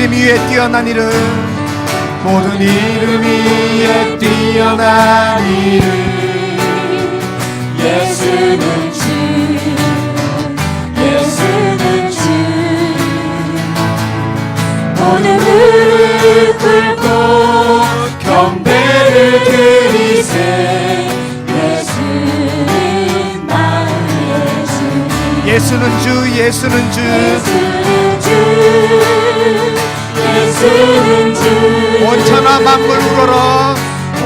이름 위에 뛰어난 이름, 모든 이름 위에 뛰어난 이름. 예수는 주, 예수는 주. 모든 무릎 꿇고 경배를 드리세. 예수는 나의 주. 예수는 주, 예수는 주. 예수는 주, 예수는 주. 온천하 만물 우러러,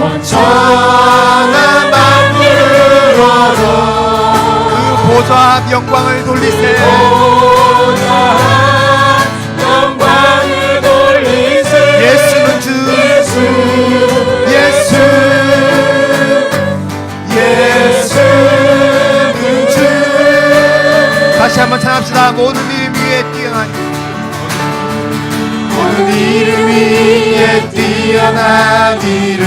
온천하 만물 우러러. 그 보좌 앞 영광을 돌리세. 보좌 영광을 돌리세. 예수는 주, 예수, 예수, 예수는 주. 다시 한번 찬합시다. 모든 이름 위에 뛰어난 모든 이름 위에 뛰어난 이름.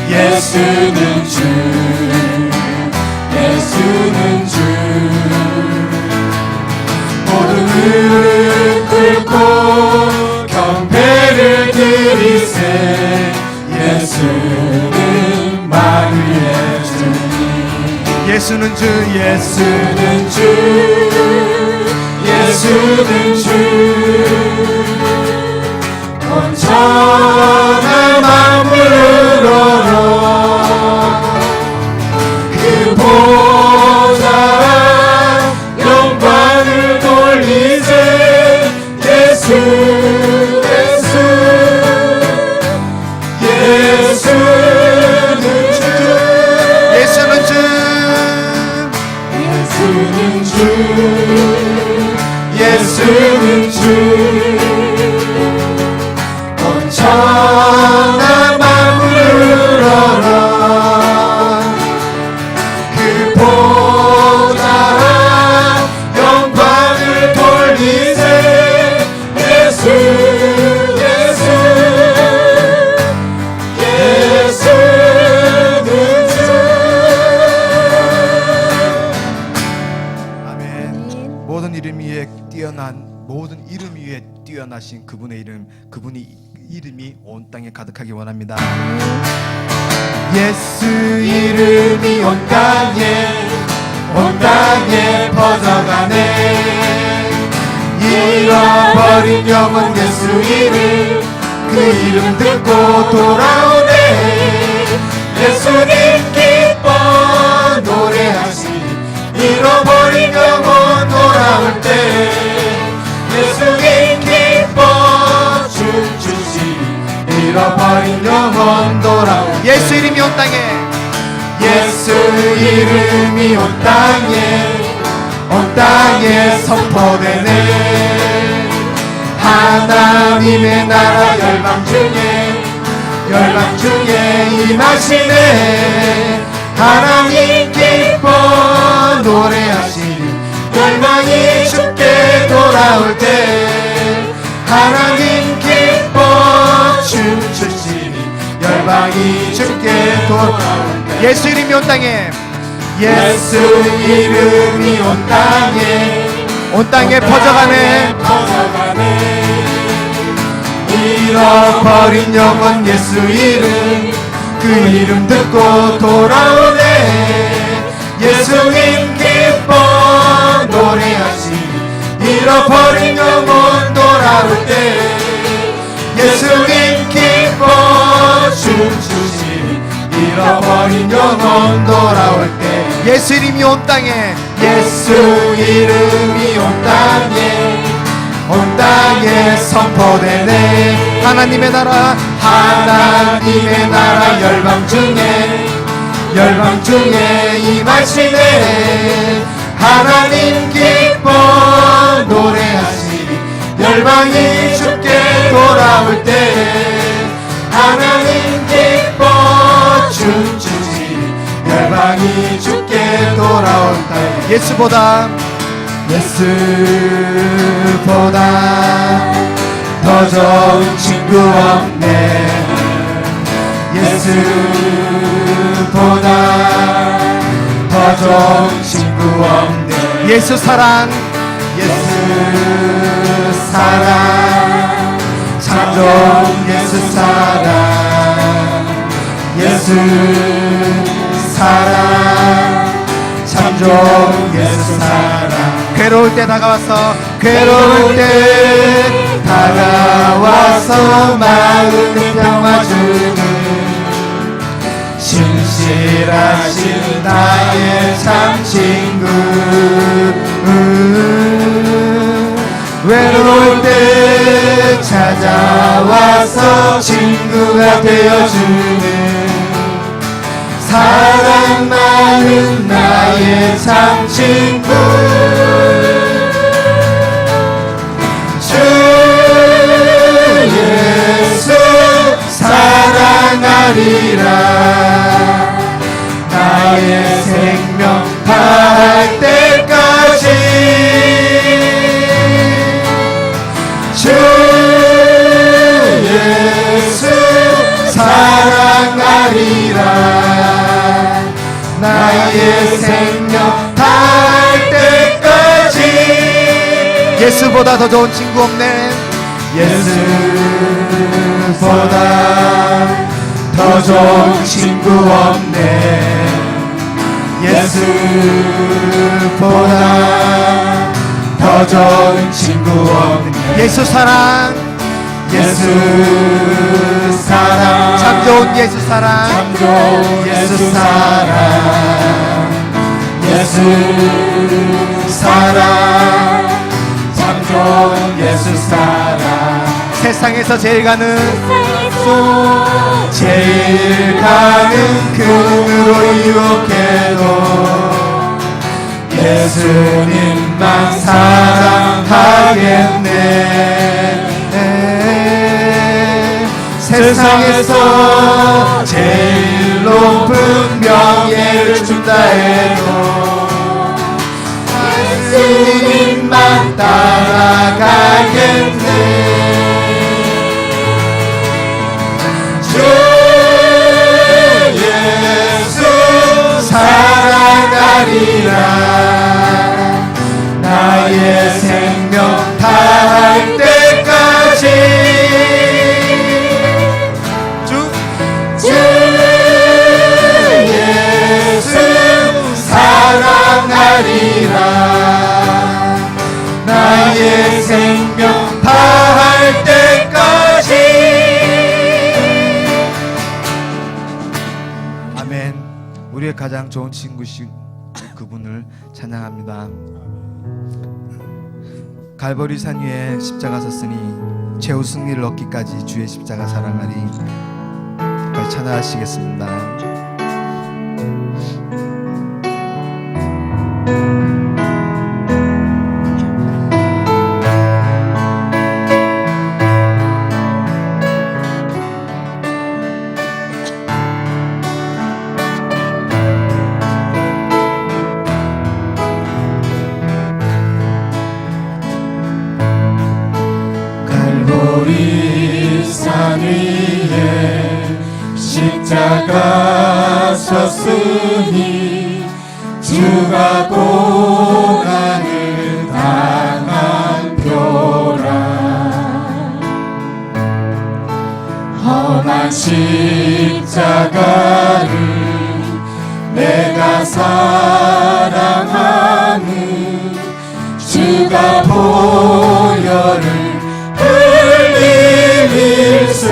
예수는 주, 예수는 주. 모든 무릎 꿇고 경배를 드리세. 예수는 만유의 주님. 예수는 주, 예수, 예수는 주, 예수는 주. 온천하 만물 우러러 그 보좌 영광을 돌리세. 예수, 예수, 예수는 주. 예수는 주, 예수는 주, 예수는 주. 온천하 만물 우러러 그 보좌 영광을 돌리세. 예수, 예수, 예수는 주. 아멘. 모든 이름 위에 뛰어난, 모든 이름 위에 뛰어나신 그분의 이름, 그분이 이름이 온 땅에 가득하기 원합니다. 예수 이름이 온 땅에 퍼져가네. 잃어버린 영혼 예수 이름, 그 이름 듣고 돌아오네. 예수님 기뻐 노래하시니 잃어버린 영혼 돌아올 때. 예수님 기뻐 춤추시니 잃어버린 영혼 돌아올 때. 예수 이름이 온 땅에, 예수 이름이 온 땅에 선포되네. 하나님의 나라 열방 중에 임하시네. 하나님 기뻐 노래하시니 열방이 주께 돌아올 때. 하나님 기뻐 춤추시니 열방이 주께 돌아올 때. 예수 이름이 온 땅에, 예수 이름이 온 땅에 퍼져가네. 잃어버린 영혼 예수 이름, 그 이름 듣고 돌아오네. 예수님 기뻐 노래하시니 잃어버린 영혼 돌아올 때. 예수님 기뻐 춤추시니 잃어버린 영혼 돌아올 때. 예수 이름이 온 땅에, 예수 이름이 온 땅에 선포되네. 하나님의 나라, 하나님의 나라 열방 중에 임하시네. 하나님 기뻐 노래하시니 열방이 주께 돌아올 때. 하나님 기뻐 춤추시니 열방이 주께 돌아올 때. 예수보다 더 좋은 친구 없네. 예수보다 더 좋은 친구 없네. 예수 사랑, 예수 사랑 참 좋은 예수 사랑 예수 사랑 참 좋은 예수 사랑 괴로울 때 다가와서 괴로울 때 다가와서 마음을 평화주는 신실하신 나의 참 친구 외로울 때 찾아와서 친구가 되어주는 사랑 많은 나의 참 친구 주 예수 사랑하리라 나의 생명 다할 때까지 주 예수 사랑하리라 나의 생명 다할 때까지 예수보다 더 좋은 친구 없네. 예수보다 더 좋은 친구 없네 예수보다 더 좋은 친구 없네 예수 사랑, 예수 사랑 참 좋은 예수 사랑, 참 좋은 예수 사랑 예수 사랑 참 좋은 예수 사랑 세상에서 제일 가는 제일 가는 근으로 유혹해도 예수님만 사랑하겠네 세상에서 제일 높은 명예를 준다 해도 예수님만 따라가겠네 주 예수 사랑하리라 나의 생명 다할 때까지 주 예수 사랑하리라 나의 생명 다할 때까지 아멘. 우리의 가장 좋은 친구신 그분을 찬양합니다. 갈보리산 위에 십자가 섰으니 최후 승리를 얻기까지 주의 십자가 사랑하리. 같이 찬양하시겠습니다. 갈보리산 위에 십자가 섰으니 주가 고난을 당한 표라 험한 십자가를 내가 사랑하는 주가 보혈을 흘리밀세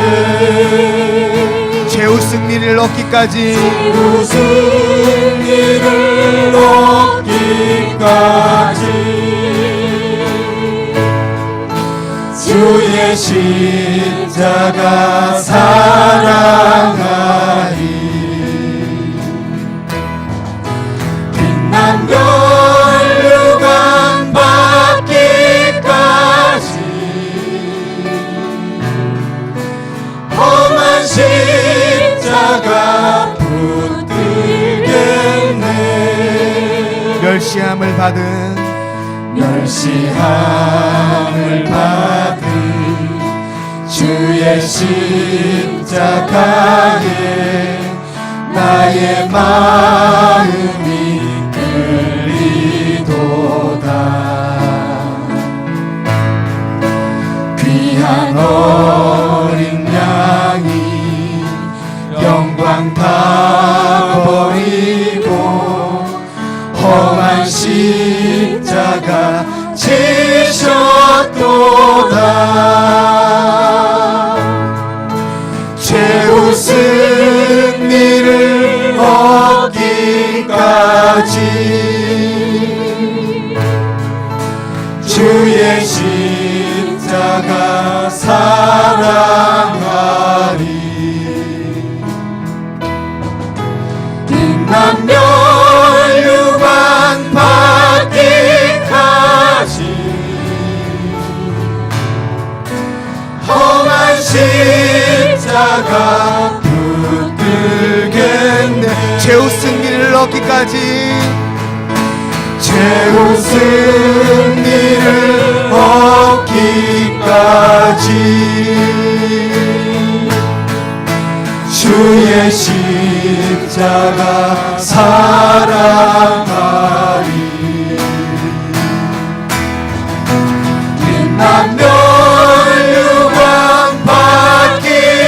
최후 승리를 얻기까지 최후 승리를 얻기까지 주의 십자가 사랑하리 빛난 면류관 받기까지 험한 십자가 붙들겠네 멸시함을 받은 멸시함을 받은 주의 십자가에 나의 마음이 끌리도다 어린 양이 영광 다 버리고 험한 십자가 지셨도다. 최후 승리를 얻기까지 주의 십자가 사랑하리. 빛난 멸류관 받기까지 험한 십자가 붙들겠네. 최후 승리를 얻기까지 최후 승리를 얻기까지 주의 십자가 사랑하리. 빛난 멸류관 받기까지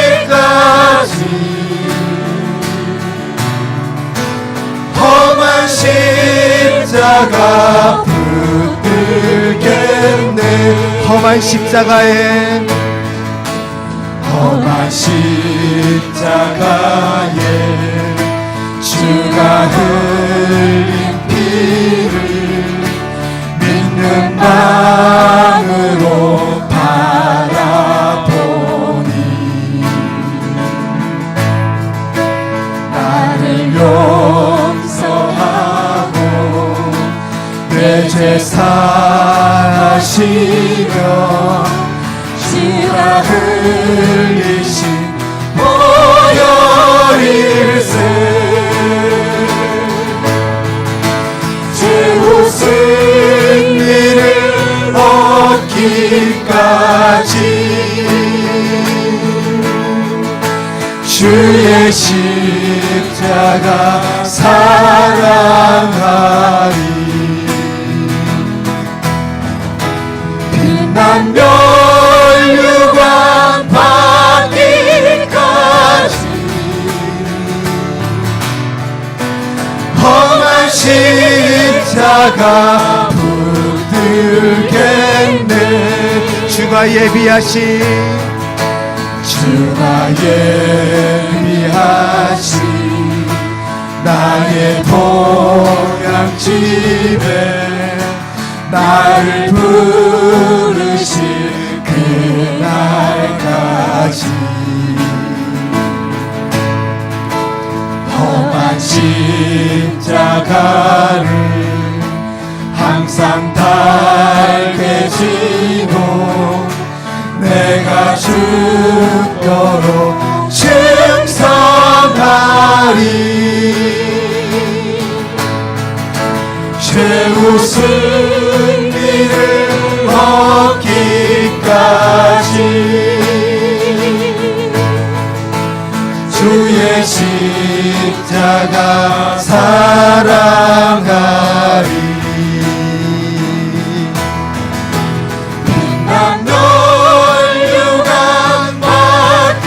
험한 십자가 붙들겠네. 험한 십자가에 험한 십자가에 주가 흘린 피를 믿는 마음으로 바라보니 나를 용서하고 내 죄 사하시며 주가 흘리신 보혈일세. 최후 승리를 얻기까지 주의 십자가 사랑하리. 빛난 멸류관 받기까지 험한 십자가 붙들겠네. 주가 예비하신 나의 보양집에 나를 부르실 그날까지 험한 십자가를 항상 달게 지고 내가 죽도록 충성하리. 최후 승리를 얻기까지 주의 십자가 사랑하리. 빛난 멸류관 받기까지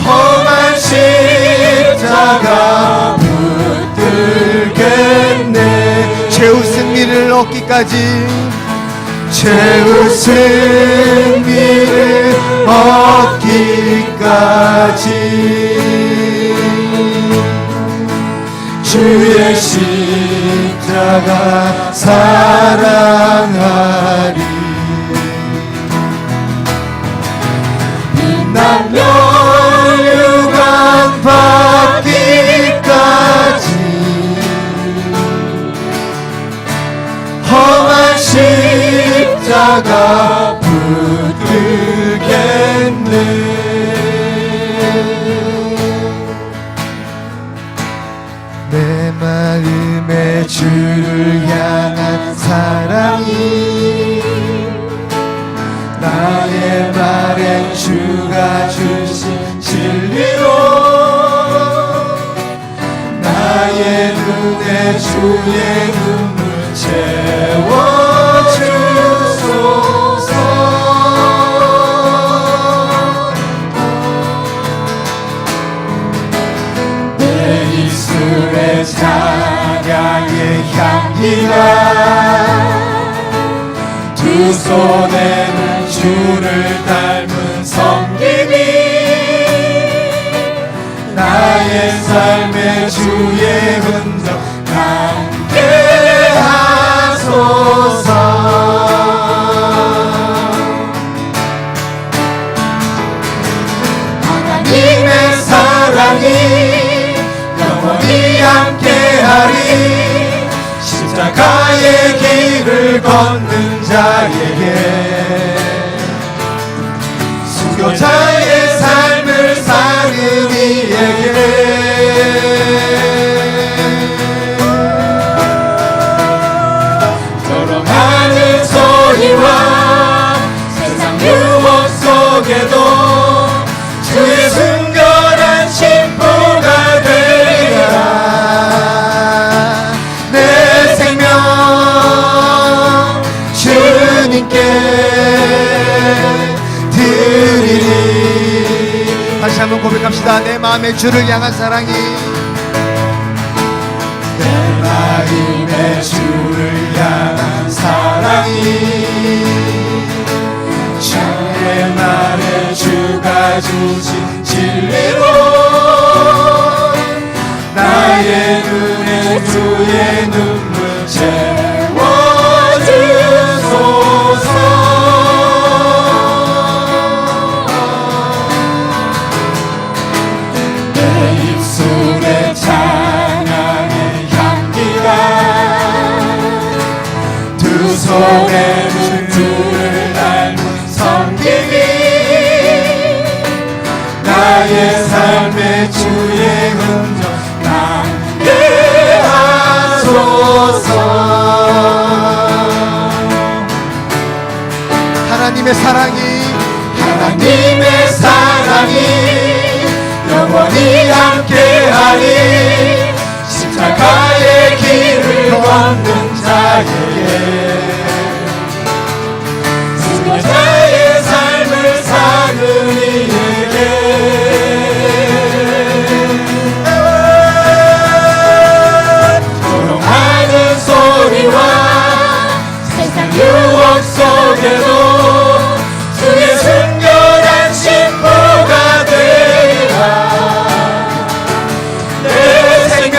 험한 십자가 붙들겠네. 최후 승리를 얻기까지 최후 승리를 얻기까지 주의 십자가 사랑하리. 빛난 멸류관 받기까지 험한 십자가 붙들겠네. 내 마음에 주를 향한 사랑이 나의 말에 주가 주신 진리로 나의 눈에 주의 눈물 채워 입술에 찬양의 향기가 두 손에는 주를 닮은 섬김이 나의 삶의 주의 흔적 남게 하소서. 하나님의 사랑이 영원히 함께하리. 십자가의 길을 걷는 자에게 수교자의 삶을 사는 이에게 조롱하는 소리와 세상 유혹 속에도 주의 순결한 신부가 되리라. 내 생명 주님께 드리리. 다시 한번 고백합시다. 내 마음에 주를 향한 사랑이, 내 마음에 주를 향한 사랑이 주의 날에 주가 주신 진리로 나의 눈에 주의 눈물 채워주소서. 내 입술에 찬양의 향기가 두 손에는 주를 닮은 섬김이 나의 삶의 주의 흔적 남게 하소서. 하나님의 사랑이, 하나님의 사랑이 영원히 함께하리. 십자가의 길을 걷는 자에게 수고자의 삶을 사는 이에게 조롱하는 소리와 세상 유혹 속에도 주의 순결한 신부가 되리라. 내 생명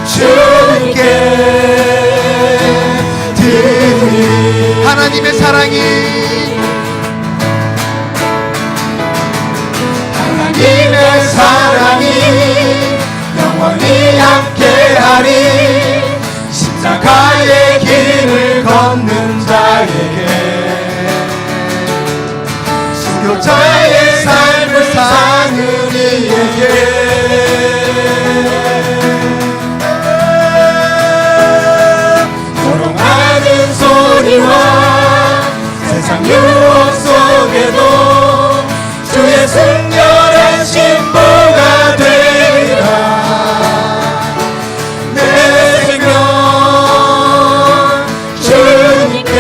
주님께 드리리. 하나님의 사랑이, 하나님의 사랑이 영원히 함께하리. 십자가의 길을 걷는 자에게 수교자의 삶을 사는 이에게 조롱하는 소리와 세상 유혹 속에도 주의 순결한 신부가 되리라. 내 생명 주님께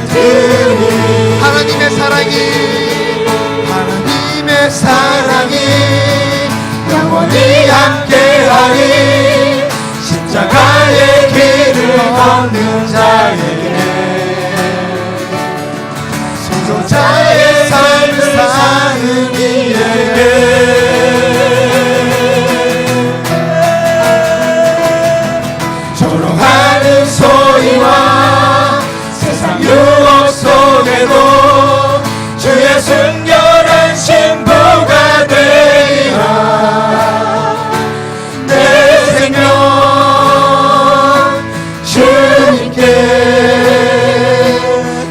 드리리. 하나님의 사랑이, 하나님의 사랑이 영원히 함께하리. 십자가의 길을 걷는 자에게 수고자의 삶을 사는 이에게 조롱하는 소리와 세상 유혹 속에도 주의 순결한 신부가 되리라. 내 생명 주님께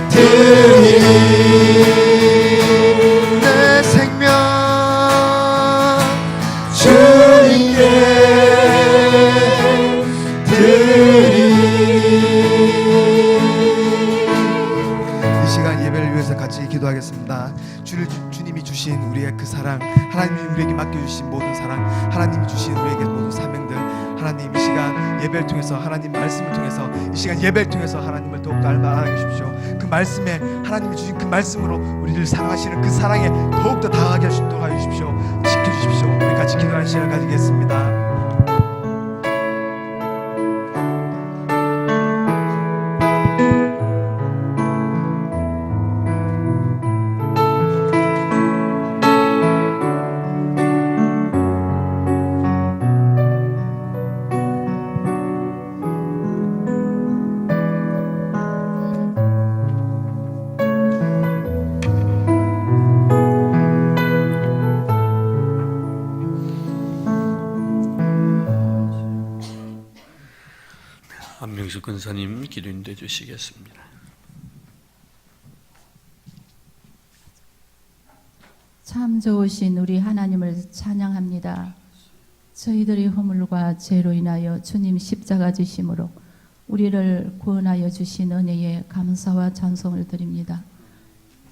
드리리. 내 생명 주님께 드리리. 이 시간 예배를 위해서 같이 기도하겠습니다. 주님이 주신 우리의 그 사랑, 하나님이 우리에게 맡겨주신 모든 사랑, 하나님이 주신 우리에게 모든 사명들, 하나님 이 시간 예배를 통해서, 하나님 말씀을 통해서, 이 시간 예배를 통해서 하나님을 더욱더 알게 주십시오. 그 말씀에, 하나님이 주신 그 말씀으로 우리를 사랑하시는 그 사랑에 더욱더 다가가게 하시도록 하여 주십시오. 지켜주십시오. 시간 가지겠습니다. 안명수 권사님 기도 인도해 주시겠습니다. 참 좋으신 우리 하나님을 찬양합니다. 저희들의 허물과 죄로 인하여 주님 십자가 지심으로 우리를 구원하여 주신 은혜에 감사와 찬송을 드립니다.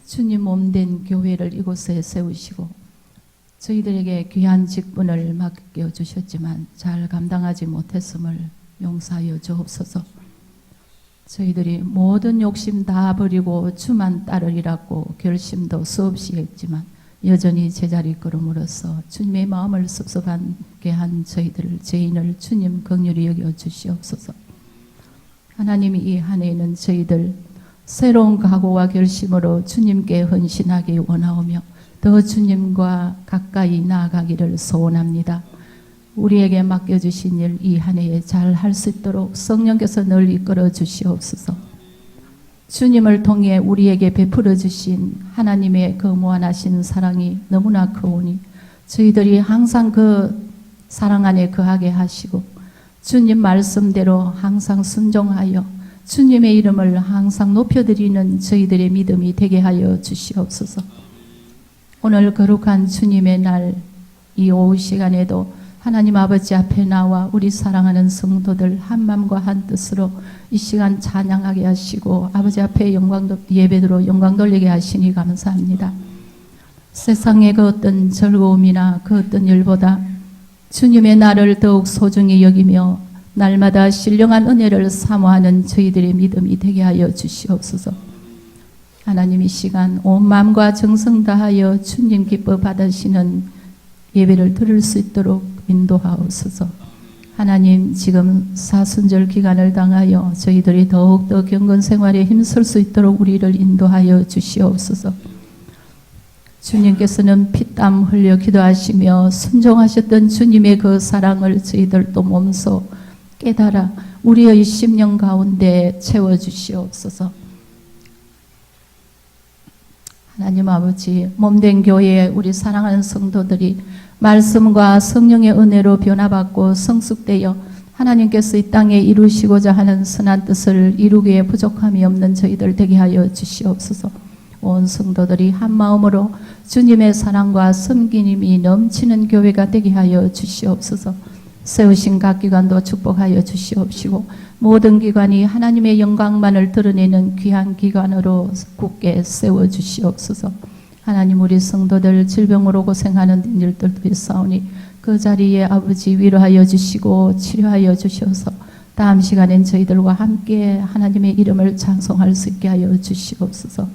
주님 몸된 교회를 이곳에 세우시고 저희들에게 귀한 직분을 맡겨주셨지만 잘 감당하지 못했음을 용서하여 주옵소서. 저희들이 모든 욕심 다 버리고 주만 따르리라고 결심도 수없이 했지만 여전히 제자리 걸음으로써 주님의 마음을 섭섭하게 한 저희들 죄인을 주님 긍휼히 여겨 주시옵소서. 하나님이 이 한 해에는 저희들 새로운 각오와 결심으로 주님께 헌신하기 원하오며 더 주님과 가까이 나아가기를 소원합니다. 우리에게 맡겨주신 일 이 한 해에 잘 할 수 있도록 성령께서 늘 이끌어 주시옵소서. 주님을 통해 우리에게 베풀어 주신 하나님의 그 무한하신 사랑이 너무나 크오니 저희들이 항상 그 사랑 안에 거하게 하시고 주님 말씀대로 항상 순종하여 주님의 이름을 항상 높여드리는 저희들의 믿음이 되게 하여 주시옵소서. 오늘 거룩한 주님의 날 이 오후 시간에도 하나님 아버지 앞에 나와 우리 사랑하는 성도들 한 마음과 한 뜻으로 이 시간 찬양하게 하시고 아버지 앞에 예배드로 영광 돌리게 하시니 감사합니다. 세상의 그 어떤 즐거움이나 그 어떤 일보다 주님의 날을 더욱 소중히 여기며 날마다 신령한 은혜를 사모하는 저희들의 믿음이 되게 하여 주시옵소서. 하나님 이 시간 온 마음과 정성 다하여 주님 기뻐 받으시는 예배를 드릴 수 있도록 인도하옵소서. 하나님 지금 사순절 기간을 당하여 저희들이 더욱더 경건 생활에 힘쓸 수 있도록 우리를 인도하여 주시옵소서. 주님께서는 피땀 흘려 기도하시며 순종하셨던 주님의 그 사랑을 저희들도 몸소 깨달아 우리의 심령 가운데 채워주시옵소서. 하나님 아버지 몸된 교회에 우리 사랑하는 성도들이 말씀과 성령의 은혜로 변화받고 성숙되어 하나님께서 이 땅에 이루시고자 하는 선한 뜻을 이루기에 부족함이 없는 저희들 되게 하여 주시옵소서. 온 성도들이 한 마음으로 주님의 사랑과 섬김이 넘치는 교회가 되게 하여 주시옵소서. 세우신 각 기관도 축복하여 주시옵시고 모든 기관이 하나님의 영광만을 드러내는 귀한 기관으로 굳게 세워 주시옵소서. 하나님 우리 성도들 질병으로 고생하는 일들도 있사오니 그 자리에 아버지 위로하여 주시고 치료하여 주셔서 다음 시간엔 저희들과 함께 하나님의 이름을 찬송할 수 있게 하여 주시옵소서.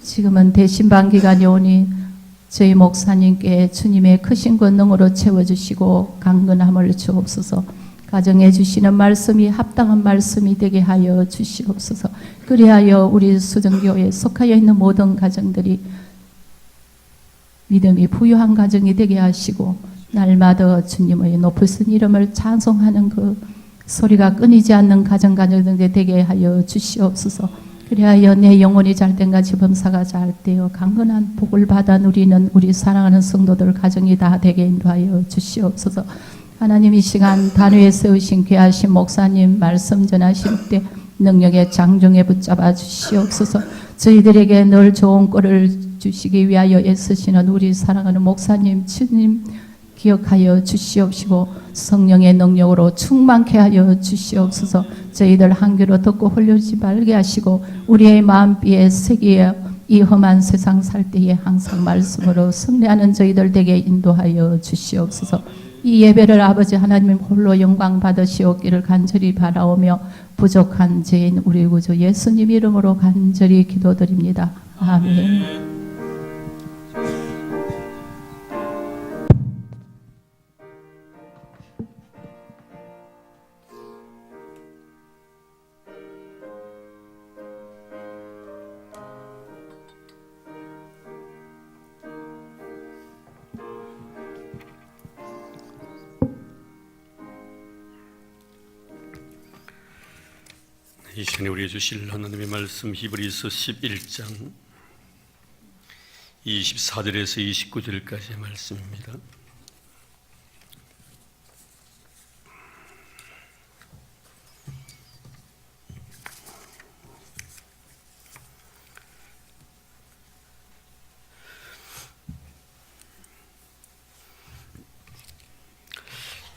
지금은 대신방 기간이 오니 저희 목사님께 주님의 크신 권능으로 채워주시고 강건함을 주옵소서. 가정해 주시는 말씀이 합당한 말씀이 되게 하여 주시옵소서. 그리하여 우리 수정교회에 속하여 있는 모든 가정들이 믿음이 부유한 가정이 되게 하시고 날마다 주님의 높으신 이름을 찬송하는 그 소리가 끊이지 않는 가정들이 되게 하여 주시옵소서. 그리하여 내 영혼이 잘된 같이 범사가 잘 되어 강건한 복을 받아 누리는 우리 사랑하는 성도들 가정이 다 되게 인도하여 주시옵소서. 하나님 이 시간 단위에 세우신 귀하신 목사님 말씀 전하실 때 능력의 장중에 붙잡아 주시옵소서. 저희들에게 늘 좋은 꼴을 주시기 위하여 애쓰시는 우리 사랑하는 목사님 주님 기억하여 주시옵시고 성령의 능력으로 충만케 하여 주시옵소서. 저희들 한 귀로 듣고 홀리지 말게 하시고 우리의 마음비에 새기어 이 험한 세상 살 때에 항상 말씀으로 승리하는 저희들 되게 인도하여 주시옵소서. 이 예배를 아버지 하나님 홀로 영광 받으시옵기를 간절히 바라오며 부족한 죄인 우리 구주 예수님 이름으로 간절히 기도드립니다. 아멘. 이 시간에 우리에게 주실 하나님의 말씀 히브리서 11장 24절에서 29절까지의 말씀입니다.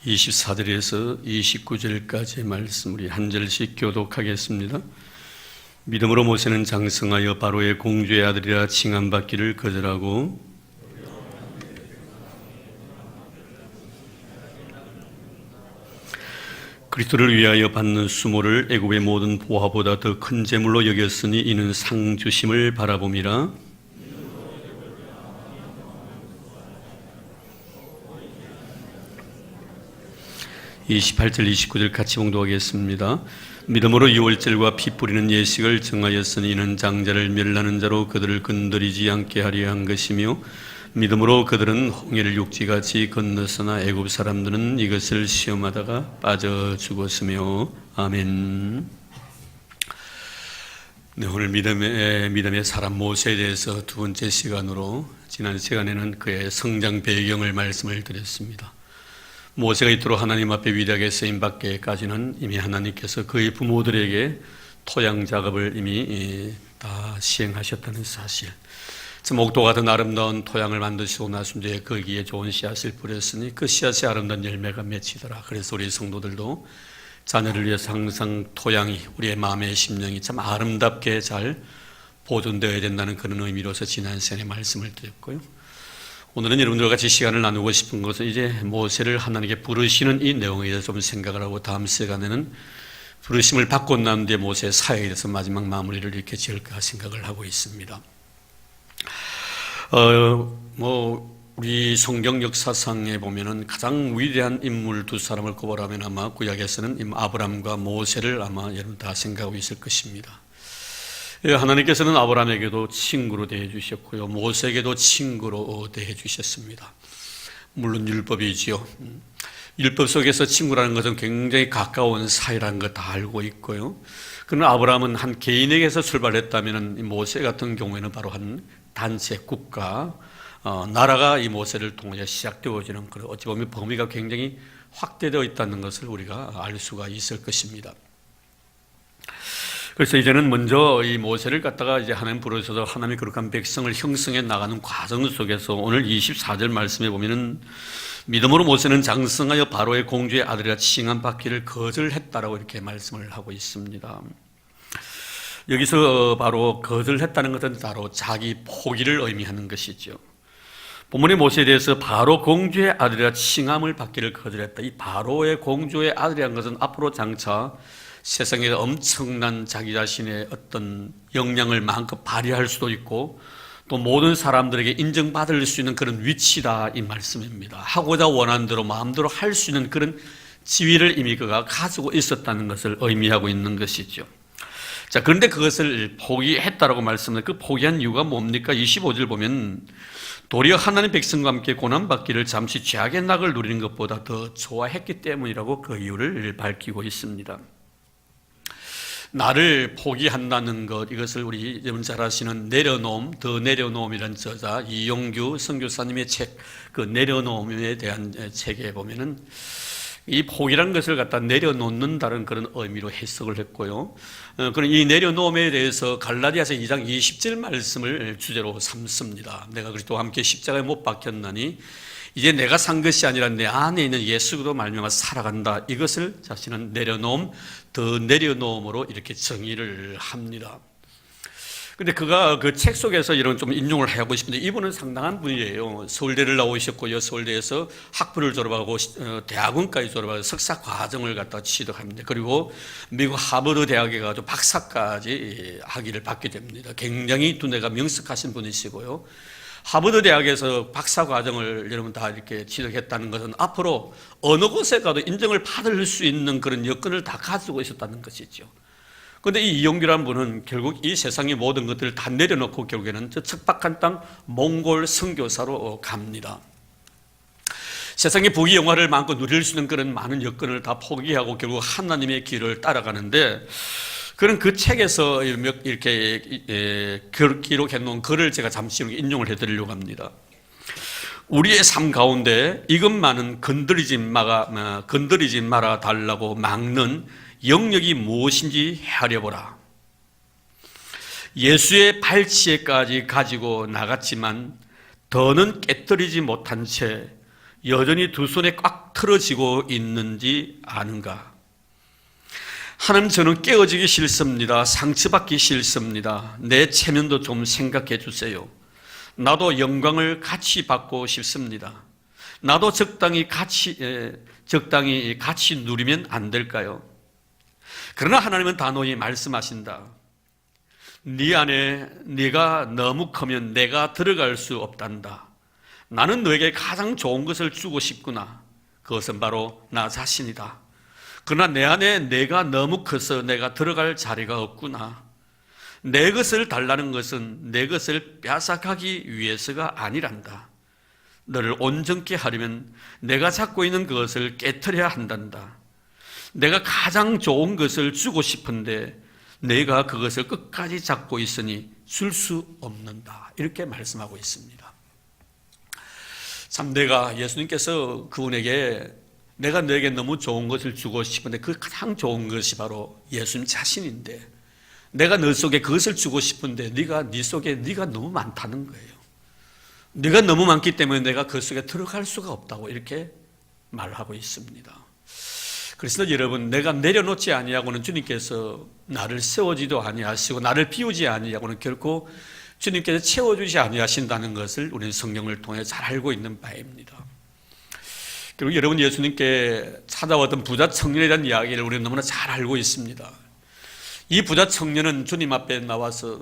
(24절에서 29절까지의 말씀) 우리 한 절씩 교독하겠습니다. 믿음으로 모세는 장성하여 바로의 공주의 아들이라 칭함받기를 거절하고 그리스도를 위하여 받는 수모를 애굽의 모든 보화보다 더 큰 재물로 여겼으니 이는 상 주심을 바라봄이라. 28절 29절 같이 봉독하겠습니다. 믿음으로 유월절과 피 뿌리는 예식을 정하였으니 이는 장자를 멸하는 자로 그들을 건드리지 않게 하려 한 것이며 믿음으로 그들은 홍해를 육지같이 건넜으나 애굽 사람들은 이것을 시험하다가 빠져 죽었으며. 아멘. 네, 오늘 믿음의 사람 모세에 대해서 두 번째 시간으로 지난 시간에는 그의 성장 배경을 말씀을 드렸습니다. 모세가 이토록 하나님 앞에 위대하게 쓰임받기까지는 이미 하나님께서 그의 부모들에게 토양 작업을 이미 다 시행하셨다는 사실. 참 옥도 같은 아름다운 토양을 만드시고 나서 이제 거기에 좋은 씨앗을 뿌렸으니 그 씨앗이 아름다운 열매가 맺히더라. 그래서 우리 성도들도 자녀를 위해서 항상 토양이 우리의 마음의 심령이 참 아름답게 잘 보존되어야 된다는 그런 의미로서 지난 시간에 말씀을 드렸고요. 오늘은 여러분들과 같이 시간을 나누고 싶은 것은 이제 모세를 하나님께 부르시는 이 내용에 대해서 좀 생각을 하고 다음 시간에는 부르심을 받고 난 뒤에 모세의 사역에 대해서 마지막 마무리를 이렇게 지을까 생각을 하고 있습니다. 우리 성경 역사상에 보면은 가장 위대한 인물 두 사람을 꼽으라면 아마 구약에서는 아브람과 모세를 아마 여러분 다 생각하고 있을 것입니다. 하나님께서는 아브라함에게도 친구로 대해 주셨고요, 모세에게도 친구로 대해 주셨습니다. 물론 율법이지요. 율법 속에서 친구라는 것은 굉장히 가까운 사이라는 거 다 알고 있고요. 그러나 아브라함은 한 개인에게서 출발했다면 모세 같은 경우에는 바로 한 단체 국가, 나라가 이 모세를 통해 시작되어지는 그런 어찌 보면 범위가 굉장히 확대되어 있다는 것을 우리가 알 수가 있을 것입니다. 그래서 이제는 먼저 이 모세를 갖다가 이제 하나님 부르셔서 하나님의 거룩한 백성을 형성해 나가는 과정 속에서 오늘 24절 말씀에 보면은 믿음으로 모세는 장성하여 바로의 공주의 아들이라 칭함받기를 거절했다라고 이렇게 말씀을 하고 있습니다. 여기서 바로 거절했다는 것은 바로 자기 포기를 의미하는 것이죠. 본문의 모세에 대해서 바로 공주의 아들이라 칭함을 받기를 거절했다. 이 바로의 공주의 아들이라는 것은 앞으로 장차 세상에서 엄청난 자기 자신의 어떤 역량을 마음껏 발휘할 수도 있고 또 모든 사람들에게 인정받을 수 있는 그런 위치다 이 말씀입니다. 하고자 원하는 대로 마음대로 할 수 있는 그런 지위를 이미 그가 가지고 있었다는 것을 의미하고 있는 것이죠. 자, 그런데 그것을 포기했다라고 말씀을, 그 포기한 이유가 뭡니까? 25절 보면 도리어 하나님 백성과 함께 고난받기를 잠시 죄악의 낙을 누리는 것보다 더 좋아했기 때문이라고 그 이유를 밝히고 있습니다. 나를 포기한다는 것, 이것을 우리 여러분 잘 아시는 내려놓음, 더 내려놓음이라는 저자 이용규 선교사님의 책, 그 내려놓음에 대한 책에 보면은 이 포기라는 것을 갖다 내려놓는다는 그런 의미로 해석을 했고요. 그런 이 내려놓음에 대해서 갈라디아서 2장 20절 말씀을 주제로 삼습니다. 내가 그리스도와 함께 십자가에 못 박혔나니 이제 내가 산 것이 아니라 내 안에 있는 예수로 말미암아 살아간다. 이것을 자신은 내려놓음, 더 내려놓음으로 이렇게 정의를 합니다. 근데 그가 그 책 속에서 이런 좀 인용을 하고 싶은데 이분은 상당한 분이에요. 서울대를 나오셨고요. 서울대에서 학부를 졸업하고 대학원까지 졸업하고 석사 과정을 갖다 취득합니다. 그리고 미국 하버드 대학에 가서 박사까지 학위를 받게 됩니다. 굉장히 두뇌가 명석하신 분이시고요. 하버드 대학에서 박사 과정을 여러분 다 이렇게 취득했다는 것은 앞으로 어느 곳에 가도 인정을 받을 수 있는 그런 여건을 다 가지고 있었다는 것이죠. 그런데 이 이용규라는 분은 결국 이 세상의 모든 것들을 다 내려놓고 결국에는 저 척박한 땅 몽골 선교사로 갑니다. 세상의 부귀영화를 마음껏 누릴 수 있는 그런 많은 여건을 다 포기하고 결국 하나님의 길을 따라가는데 그런 그 책에서 이렇게 기록해 놓은 글을 제가 잠시 인용을 해드리려고 합니다. 우리의 삶 가운데 이것만은 건드리지 마라 달라고 막는 영역이 무엇인지 헤아려보라. 예수의 발치에까지 가지고 나갔지만 더는 깨뜨리지 못한 채 여전히 두 손에 꽉 틀어지고 있는지 아는가? 하나님, 저는 깨어지기 싫습니다. 상처받기 싫습니다. 내 체면도 좀 생각해 주세요. 나도 영광을 같이 받고 싶습니다. 나도 적당히 같이 누리면 안 될까요? 그러나 하나님은 단호히 말씀하신다. 네 안에 네가 너무 크면 내가 들어갈 수 없단다. 나는 너에게 가장 좋은 것을 주고 싶구나. 그것은 바로 나 자신이다. 그러나 내 안에 내가 너무 커서 내가 들어갈 자리가 없구나. 내 것을 달라는 것은 내 것을 빼앗아가기 위해서가 아니란다. 너를 온전케 하려면 내가 잡고 있는 그것을 깨트려야 한단다. 내가 가장 좋은 것을 주고 싶은데 내가 그것을 끝까지 잡고 있으니 줄 수 없는다. 이렇게 말씀하고 있습니다. 참, 내가 예수님께서 그분에게 내가 너에게 너무 좋은 것을 주고 싶은데 그 가장 좋은 것이 바로 예수님 자신인데 내가 너 속에 그것을 주고 싶은데 네 속에 네가 너무 많다는 거예요. 네가 너무 많기 때문에 내가 그 속에 들어갈 수가 없다고 이렇게 말하고 있습니다. 그래서 여러분, 내가 내려놓지 아니하고는 주님께서 나를 세우지도 아니하시고 나를 비우지 아니하고는 결코 주님께서 채워주지 아니하신다는 것을 우리는 성경을 통해 잘 알고 있는 바입니다. 그리고 여러분, 예수님께 찾아왔던 부자 청년에 대한 이야기를 우리는 너무나 잘 알고 있습니다. 이 부자 청년은 주님 앞에 나와서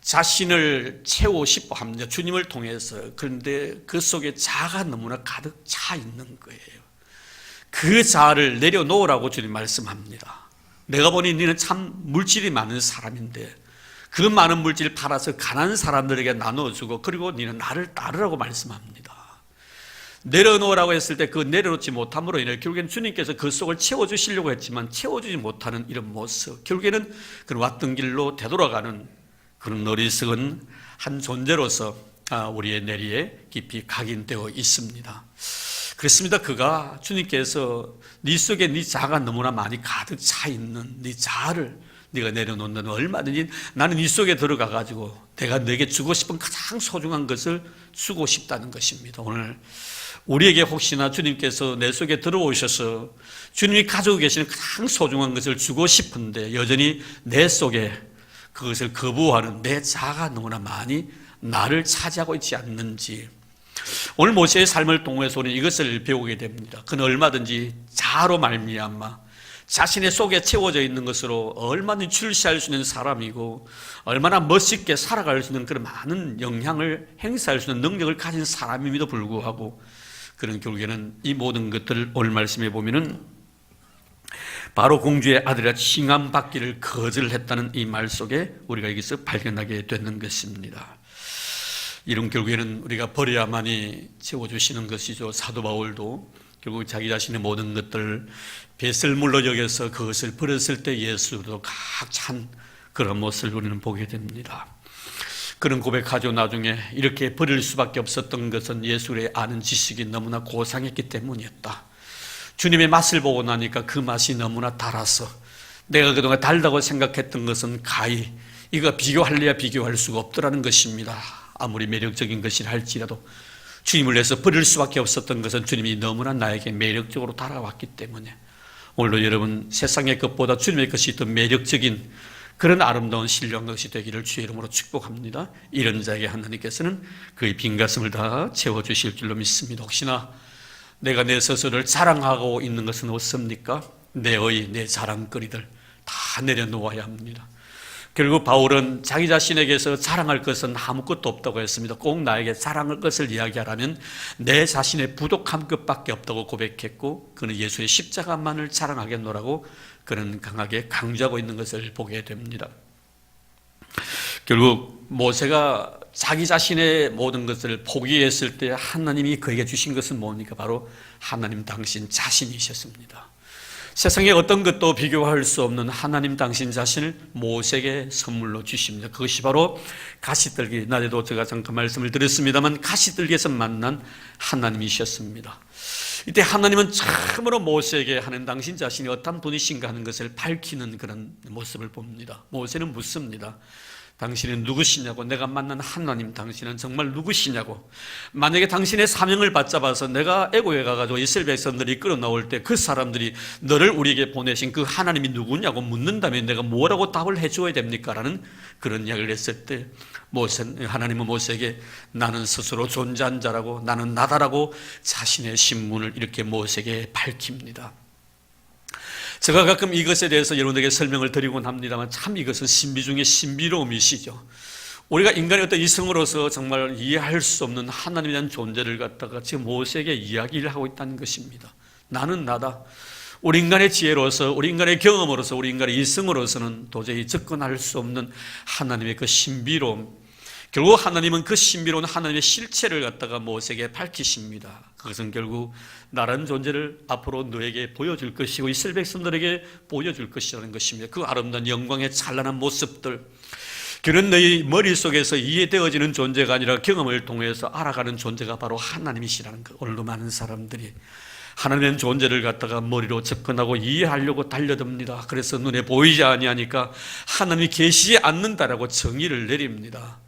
자신을 채우고 싶어 합니다. 주님을 통해서. 그런데 그 속에 자아가 너무나 가득 차 있는 거예요. 그 자아를 내려놓으라고 주님 말씀합니다. 내가 보니 너는 참 물질이 많은 사람인데 그 많은 물질을 팔아서 가난한 사람들에게 나눠주고 그리고 너는 나를 따르라고 말씀합니다. 내려놓으라고 했을 때 그 내려놓지 못함으로 인해 결국에는 주님께서 그 속을 채워주시려고 했지만 채워주지 못하는 이런 모습, 결국에는 그 왔던 길로 되돌아가는 그런 어리석은 한 존재로서 우리의 내리에 깊이 각인되어 있습니다. 그렇습니다. 그가 주님께서 네 속에 네 자아가 너무나 많이 가득 차 있는 네 자아를 네가 내려놓는다면 얼마든지 나는 네 속에 들어가 가지고 내가 너에게 주고 싶은 가장 소중한 것을 주고 싶다는 것입니다. 오늘 우리에게 혹시나 주님께서 내 속에 들어오셔서 주님이 가지고 계시는 가장 소중한 것을 주고 싶은데 여전히 내 속에 그것을 거부하는 내 자아가 너무나 많이 나를 차지하고 있지 않는지, 오늘 모세의 삶을 통해서 우리는 이것을 배우게 됩니다. 그는 얼마든지 자아로 말미암아 자신의 속에 채워져 있는 것으로 얼마나 출시할 수 있는 사람이고 얼마나 멋있게 살아갈 수 있는 그런 많은 영향을 행사할 수 있는 능력을 가진 사람임에도 불구하고 그는 결국에는 이 모든 것들을 오늘 말씀해 보면은 바로 공주의 아들이라 칭함받기를 거절했다는 이 말 속에 우리가 여기서 발견하게 되는 것입니다. 이런 결국에는 우리가 버려야만이 채워주시는 것이죠. 사도 바울도 결국 자기 자신의 모든 것들을 배설물로 여겨서 그것을 버렸을 때 예수도 각 찬 그런 모습을 우리는 보게 됩니다. 그런 고백하죠. 나중에 이렇게 버릴 수밖에 없었던 것은 예수를 아는 지식이 너무나 고상했기 때문이었다. 주님의 맛을 보고 나니까 그 맛이 너무나 달아서 내가 그동안 달다고 생각했던 것은 가히 이거 비교할래야 비교할 수가 없더라는 것입니다. 아무리 매력적인 것이라 할지라도 주님을 위해서 버릴 수밖에 없었던 것은 주님이 너무나 나에게 매력적으로 달아왔기 때문에 오늘도 여러분 세상의 것보다 주님의 것이 더 매력적인 그런 아름다운 신령한 것이 되기를 주의 이름으로 축복합니다. 이런 자에게 하나님께서는 그의 빈 가슴을 다 채워주실 줄로 믿습니다. 혹시나 내가 내 스스로를 자랑하고 있는 것은 없습니까? 내 자랑거리들 다 내려놓아야 합니다. 결국 바울은 자기 자신에게서 자랑할 것은 아무것도 없다고 했습니다. 꼭 나에게 자랑할 것을 이야기하라면 내 자신의 부족한 것밖에 없다고 고백했고 그는 예수의 십자가만을 자랑하겠노라고 그는 강하게 강조하고 있는 것을 보게 됩니다. 결국 모세가 자기 자신의 모든 것을 포기했을 때 하나님이 그에게 주신 것은 뭡니까? 바로 하나님 당신 자신이셨습니다. 세상에 어떤 것도 비교할 수 없는 하나님 당신 자신을 모세에게 선물로 주십니다. 그것이 바로 가시떨기, 낮에도 제가 잠깐 말씀을 드렸습니다만 가시떨기에서 만난 하나님이셨습니다. 이때 하나님은 처음으로 모세에게 하는 당신 자신이 어떤 분이신가 하는 것을 밝히는 그런 모습을 봅니다. 모세는 묻습니다. 당신은 누구시냐고, 내가 만난 하나님 당신은 정말 누구시냐고. 만약에 당신의 사명을 받잡아서 내가 애고에 가가지고 이스라엘 백성들이 끌어 나올 때 그 사람들이 너를 우리에게 보내신 그 하나님이 누구냐고 묻는다면 내가 뭐라고 답을 해줘야 됩니까? 라는 그런 이야기를 했을 때 하나님은 모세에게 나는 스스로 존재한 자라고, 나는 나다라고 자신의 신분을 이렇게 모세에게 밝힙니다. 제가 가끔 이것에 대해서 여러분에게 설명을 드리곤 합니다만 참 이것은 신비 중에 신비로움이시죠. 우리가 인간의 어떤 이성으로서 정말 이해할 수 없는 하나님에 대한 존재를 갖다가 지금 모세에게 이야기를 하고 있다는 것입니다. 나는 나다. 우리 인간의 지혜로서, 우리 인간의 경험으로서, 우리 인간의 이성으로서는 도저히 접근할 수 없는 하나님의 그 신비로움, 결국 하나님은 그 신비로운 하나님의 실체를 갖다가 모세에게 밝히십니다. 그것은 결국 나라는 존재를 앞으로 너에게 보여줄 것이고 이스라엘 백성들에게 보여줄 것이라는 것입니다. 그 아름다운 영광의 찬란한 모습들, 그런 너희 머릿속에서 이해되어지는 존재가 아니라 경험을 통해서 알아가는 존재가 바로 하나님이시라는 것. 오늘도 많은 사람들이 하나님의 존재를 갖다가 머리로 접근하고 이해하려고 달려듭니다. 그래서 눈에 보이지 아니하니까 하나님이 계시지 않는다라고 정의를 내립니다.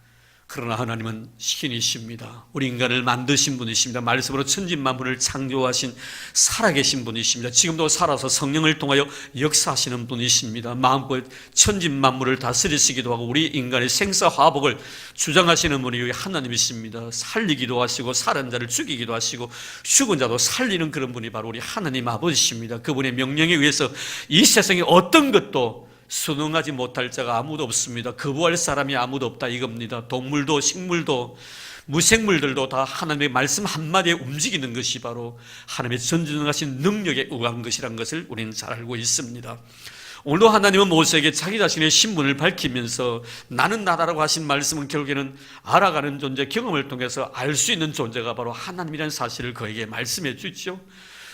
그러나 하나님은 신이십니다. 우리 인간을 만드신 분이십니다. 말씀으로 천지만물을 창조하신 살아계신 분이십니다. 지금도 살아서 성령을 통하여 역사하시는 분이십니다. 마음껏 천지만물을 다스리시기도 하고 우리 인간의 생사화복을 주장하시는 분이 하나님이십니다. 살리기도 하시고 살은 자를 죽이기도 하시고 죽은 자도 살리는 그런 분이 바로 우리 하나님 아버지십니다. 그분의 명령에 의해서 이 세상에 어떤 것도 순응하지 못할 자가 아무도 없습니다. 거부할 사람이 아무도 없다 이겁니다. 동물도 식물도 무생물들도 다 하나님의 말씀 한마디에 움직이는 것이 바로 하나님의 전지전능하신 능력에 의한 것이라는 것을 우리는 잘 알고 있습니다. 오늘도 하나님은 모세에게 자기 자신의 신분을 밝히면서 나는 나다라고 하신 말씀은 결국에는 알아가는 존재, 경험을 통해서 알 수 있는 존재가 바로 하나님이라는 사실을 그에게 말씀해 주죠.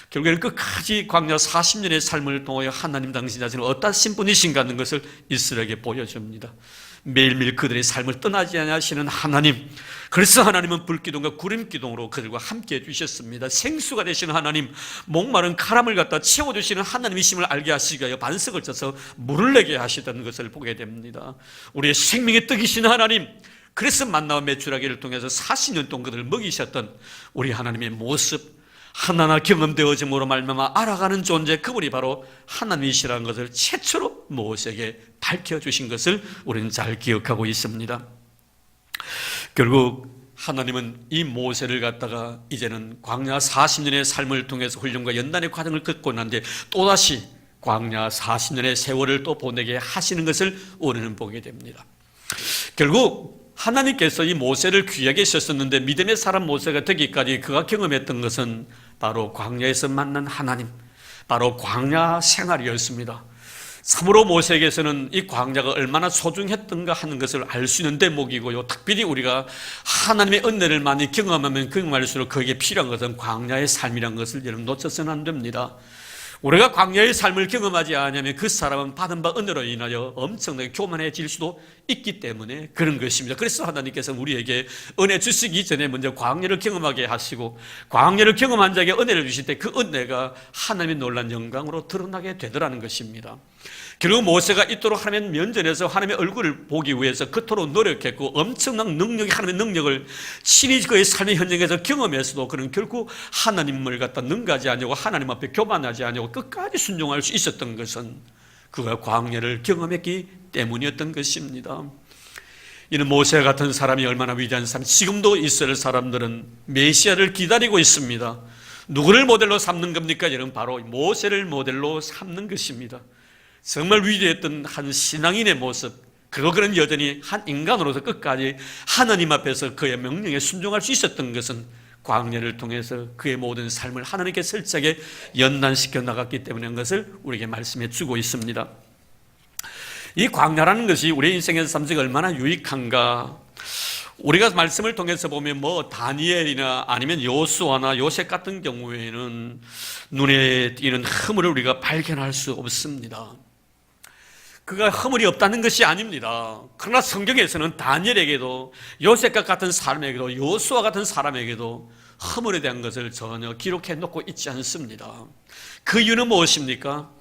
결국에는 끝까지 광야 40년의 삶을 통하여 하나님 당신 자신은 어떠신 분이신가 하는 것을 이스라엘에게 보여줍니다. 매일매일 그들의 삶을 떠나지 않으시는 하나님, 그래서 하나님은 불기둥과 구름기둥으로 그들과 함께 해주셨습니다. 생수가 되시는 하나님, 목마른 카람을 갖다 채워주시는 하나님이심을 알게 하시기 위하여 반석을 쳐서 물을 내게 하시던 것을 보게 됩니다. 우리의 생명의 떡이신 하나님, 그래서 만나와 메추라기를 통해서 40년 동안 그들을 먹이셨던 우리 하나님의 모습, 하나하나 경험되어짐으로 말미암아 알아가는 존재, 그분이 바로 하나님이시라는 것을 최초로 모세에게 밝혀주신 것을 우리는 잘 기억하고 있습니다. 결국 하나님은 이 모세를 갖다가 이제는 광야 40년의 삶을 통해서 훈련과 연단의 과정을 겪고 난데 또다시 광야 40년의 세월을 또 보내게 하시는 것을 우리는 보게 됩니다. 결국 하나님께서 이 모세를 귀하게 쓰셨는데 믿음의 사람 모세가 되기까지 그가 경험했던 것은 바로 광야에서 만난 하나님, 바로 광야 생활이었습니다. 참으로 모세에게서는 이 광야가 얼마나 소중했던가 하는 것을 알 수 있는 대목이고요. 특별히 우리가 하나님의 은혜를 많이 경험하면 경험할수록 그에게 필요한 것은 광야의 삶이라는 것을 여러분 놓쳐서는 안 됩니다. 우리가 광야의 삶을 경험하지 않으면 그 사람은 받은 바 은혜로 인하여 엄청나게 교만해질 수도 있기 때문에 그런 것입니다. 그래서 하나님께서 우리에게 은혜 주시기 전에 먼저 광야를 경험하게 하시고 광야를 경험한 자에게 은혜를 주실 때 그 은혜가 하나님의 놀라운 영광으로 드러나게 되더라는 것입니다. 결국 모세가 이토록 하나님의 면전에서 하나님의 얼굴을 보기 위해서 그토록 노력했고 엄청난 능력이 하나님의 능력을 친히 그의 삶의 현장에서 경험해서도 그는 결국 하나님을 갖다 능가하지 아니하고 하나님 앞에 교만하지 아니하고 끝까지 순종할 수 있었던 것은 그가 광야를 경험했기 때문이었던 것입니다. 이는 모세 같은 사람이 얼마나 위대한 사람, 지금도 이스라엘 사람들은 메시아를 기다리고 있습니다. 누구를 모델로 삼는 겁니까? 여러분, 바로 모세를 모델로 삼는 것입니다. 정말 위대했던 한 신앙인의 모습, 그리고 그는 여전히 한 인간으로서 끝까지 하나님 앞에서 그의 명령에 순종할 수 있었던 것은 광야를 통해서 그의 모든 삶을 하나님께 철저하게 연단시켜 나갔기 때문인 것을 우리에게 말씀해 주고 있습니다. 이 광야라는 것이 우리의 인생에서 삶 속에 얼마나 유익한가. 우리가 말씀을 통해서 보면 뭐 다니엘이나 아니면 요수아나 요셉 같은 경우에는 눈에 띄는 허물을 우리가 발견할 수 없습니다. 그가 허물이 없다는 것이 아닙니다. 그러나 성경에서는 다니엘에게도 요셉과 같은 사람에게도 요수아 같은 사람에게도 허물에 대한 것을 전혀 기록해 놓고 있지 않습니다. 그 이유는 무엇입니까?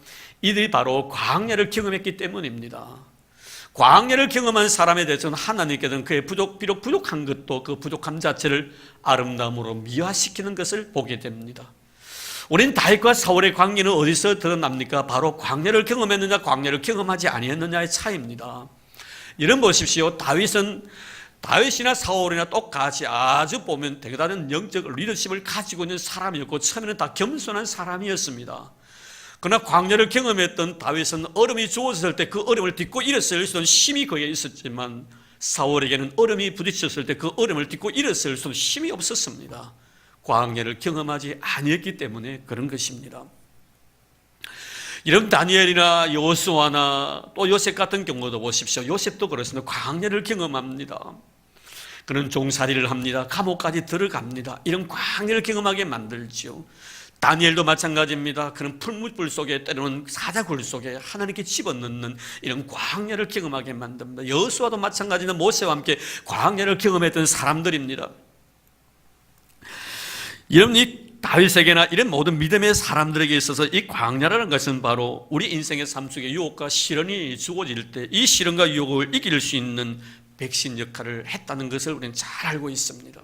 이들이 바로 광야를 경험했기 때문입니다. 광야를 경험한 사람에 대해서는 하나님께서는 그의 비록 부족한 것도 그 부족함 자체를 아름다움으로 미화시키는 것을 보게 됩니다. 우린 다윗과 사울의 관계는 어디서 드러납니까? 바로 광야를 경험했느냐 광야를 경험하지 아니했느냐의 차이입니다. 이런 보십시오. 다윗이나 사울이나 똑같이 아주 보면 대단한 영적 리더십을 가지고 있는 사람이었고 처음에는 다 겸손한 사람이었습니다. 그러나 광야를 경험했던 다윗은 얼음이 주어졌을 때 그 얼음을 딛고 일어설 수 있는 힘이 그에 있었지만 사울에게는 얼음이 부딪혔을 때 그 얼음을 딛고 일어설 수 있는 힘이 없었습니다. 광야를 경험하지 아니했기 때문에 그런 것입니다. 이런 다니엘이나 요수아나 또 요셉 같은 경우도 보십시오. 요셉도 그렇습니다. 광야를 경험합니다. 그는 종살이를 합니다. 감옥까지 들어갑니다. 이런 광야를 경험하게 만들죠. 다니엘도 마찬가지입니다. 그는 풀무불 속에 때로는 사자굴 속에 하나님께 집어넣는 이런 광야를 경험하게 만듭니다. 여호수아도 마찬가지로 모세와 함께 광야를 경험했던 사람들입니다. 이런 이 다윗에게나 이런 모든 믿음의 사람들에게 있어서 이 광야라는 것은 바로 우리 인생의 삶 속에 유혹과 시련이 주어질 때 이 시련과 유혹을 이길 수 있는 백신 역할을 했다는 것을 우리는 잘 알고 있습니다.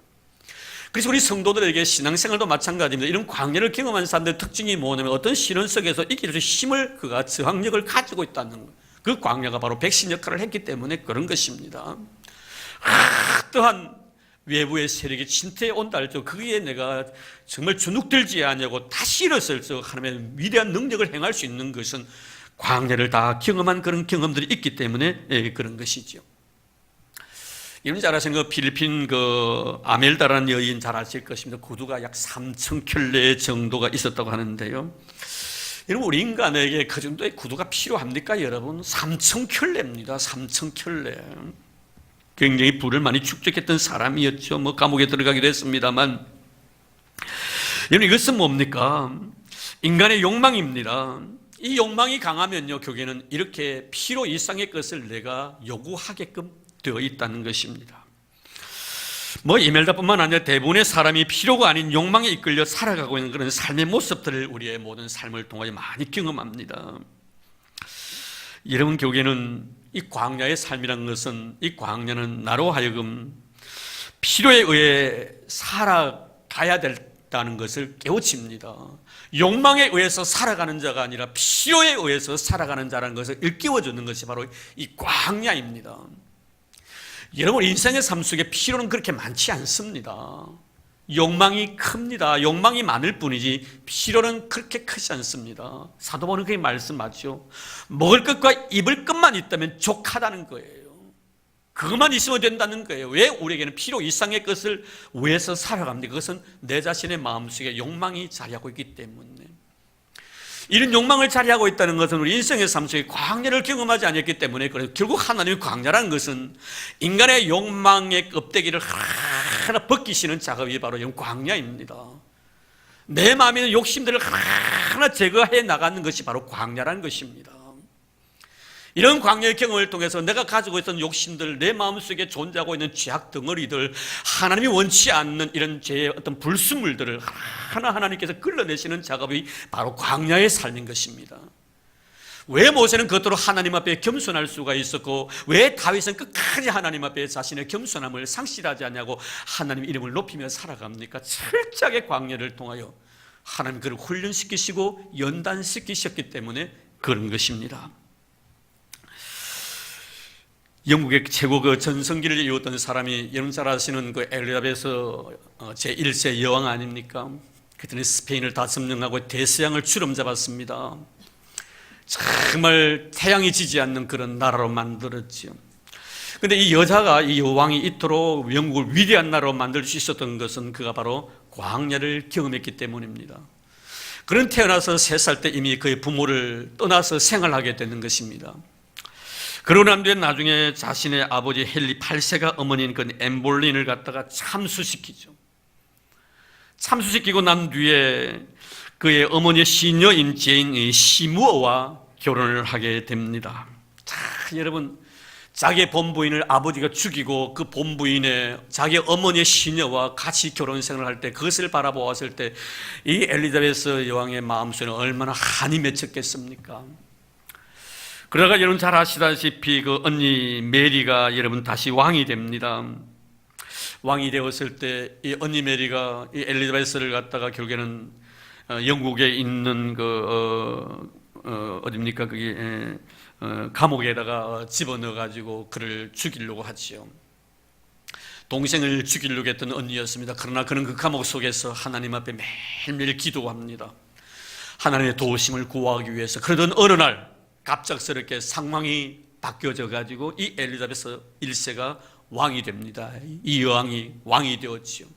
그래서 우리 성도들에게 신앙생활도 마찬가지입니다. 이런 광야를 경험한 사람들의 특징이 뭐냐면 어떤 시련 속에서 이길 수 있는 힘을 그가 저항력을 가지고 있다는 것. 그 광야가 바로 백신 역할을 했기 때문에 그런 것입니다. 또한 외부의 세력이 침투해 온다 할지라도 거기에 내가 정말 주눅들지 않냐고 다시 일어설 수 하나님의 위대한 능력을 행할 수 있는 것은 광야를 다 경험한 그런 경험들이 있기 때문에 그런 것이죠. 여러분 잘 아시는 그 필리핀 그 아멜다라는 여인 잘 아실 것입니다. 구두가 약 3,000켤레 정도가 있었다고 하는데요. 여러분 우리 인간에게 그 정도의 구두가 필요합니까 여러분? 3,000켤레입니다. 3,000켤레. 굉장히 불을 많이 축적했던 사람이었죠. 뭐 감옥에 들어가기도 했습니다만 여러분 이것은 뭡니까? 인간의 욕망입니다. 이 욕망이 강하면요 결국에는 이렇게 필요 이상의 것을 내가 요구하게끔 되어 있다는 것입니다. 뭐 이멜다뿐만 아니라 대부분의 사람이 필요가 아닌 욕망에 이끌려 살아가고 있는 그런 삶의 모습들을 우리의 모든 삶을 통하여 많이 경험합니다. 여러분 결국에는 이 광야의 삶이라는 것은 이 광야는 나로 하여금 필요에 의해 살아가야 된다는 것을 깨우칩니다. 욕망에 의해서 살아가는 자가 아니라 필요에 의해서 살아가는 자라는 것을 일깨워주는 것이 바로 이 광야입니다. 여러분 인생의 삶 속에 필요는 그렇게 많지 않습니다. 욕망이 큽니다. 욕망이 많을 뿐이지 필요는 그렇게 크지 않습니다. 사도 바울은 그게 말씀하죠. 먹을 것과 입을 것만 있다면 족하다는 거예요. 그것만 있으면 된다는 거예요. 왜 우리에게는 필요 이상의 것을 위해서 살아갑니까? 그것은 내 자신의 마음속에 욕망이 자리하고 있기 때문에. 이런 욕망을 자리하고 있다는 것은 우리 인생의 삶 속에 광야를 경험하지 않았기 때문에 그래서 결국 하나님의 광야라는 것은 인간의 욕망의 껍데기를 하나 벗기시는 작업이 바로 이 광야입니다. 내 마음에 있는 욕심들을 하나 제거해 나가는 것이 바로 광야라는 것입니다. 이런 광야의 경험을 통해서 내가 가지고 있던 욕심들, 내 마음속에 존재하고 있는 죄악 덩어리들, 하나님이 원치 않는 이런 죄의 어떤 불순물들을 하나 하나님께서 끌어내시는 작업이 바로 광야의 삶인 것입니다. 왜 모세는 그토록 하나님 앞에 겸손할 수가 있었고 왜 다윗은 끝까지 하나님 앞에 자신의 겸손함을 상실하지 않냐고 하나님 이름을 높이며 살아갑니까? 철저하게 광야를 통하여 하나님 그를 훈련시키시고 연단시키셨기 때문에 그런 것입니다. 영국의 최고 그 전성기를 이뤘던 사람이 여러분 잘 아시는 그 엘리자베스 제1세 여왕 아닙니까? 그때는 스페인을 다 점령하고 대서양을 주름 잡았습니다. 정말 태양이 지지 않는 그런 나라로 만들었죠. 그런데 이 여자가 이 여왕이 이토록 영국을 위대한 나라로 만들 수 있었던 것은 그가 바로 광야를 경험했기 때문입니다. 그는 태어나서 3살 때 이미 그의 부모를 떠나서 생활하게 되는 것입니다. 그러고 난 뒤에 나중에 자신의 아버지 헨리 8세가 어머니인 그 엠볼린을 갖다가 참수시키죠. 참수시키고 난 뒤에 그의 어머니의 시녀인 제인 시무어와 결혼을 하게 됩니다. 자, 여러분, 자기의 본부인을 아버지가 죽이고 그 본부인의 자기 어머니의 시녀와 같이 결혼 생활을 할 때, 그것을 바라보았을 때 이 엘리자베스 여왕의 마음속에는 얼마나 한이 맺혔겠습니까? 그러다가 여러분 잘 아시다시피 그 언니 메리가 여러분 다시 왕이 됩니다. 왕이 되었을 때 이 언니 메리가 이 엘리자베스를 갖다가 결국에는 영국에 있는 어딥니까? 그게 감옥에다가 집어넣어 가지고 그를 죽이려고 하지요. 동생을 죽이려고 했던 언니였습니다. 그러나 그는 그 감옥 속에서 하나님 앞에 매일매일 기도합니다. 하나님의 도우심을 구하기 위해서. 그러던 어느 날 갑작스럽게 상황이 바뀌어져 가지고 이 엘리자베스 1세가 왕이 됩니다. 이 여왕이 왕이 되었지요.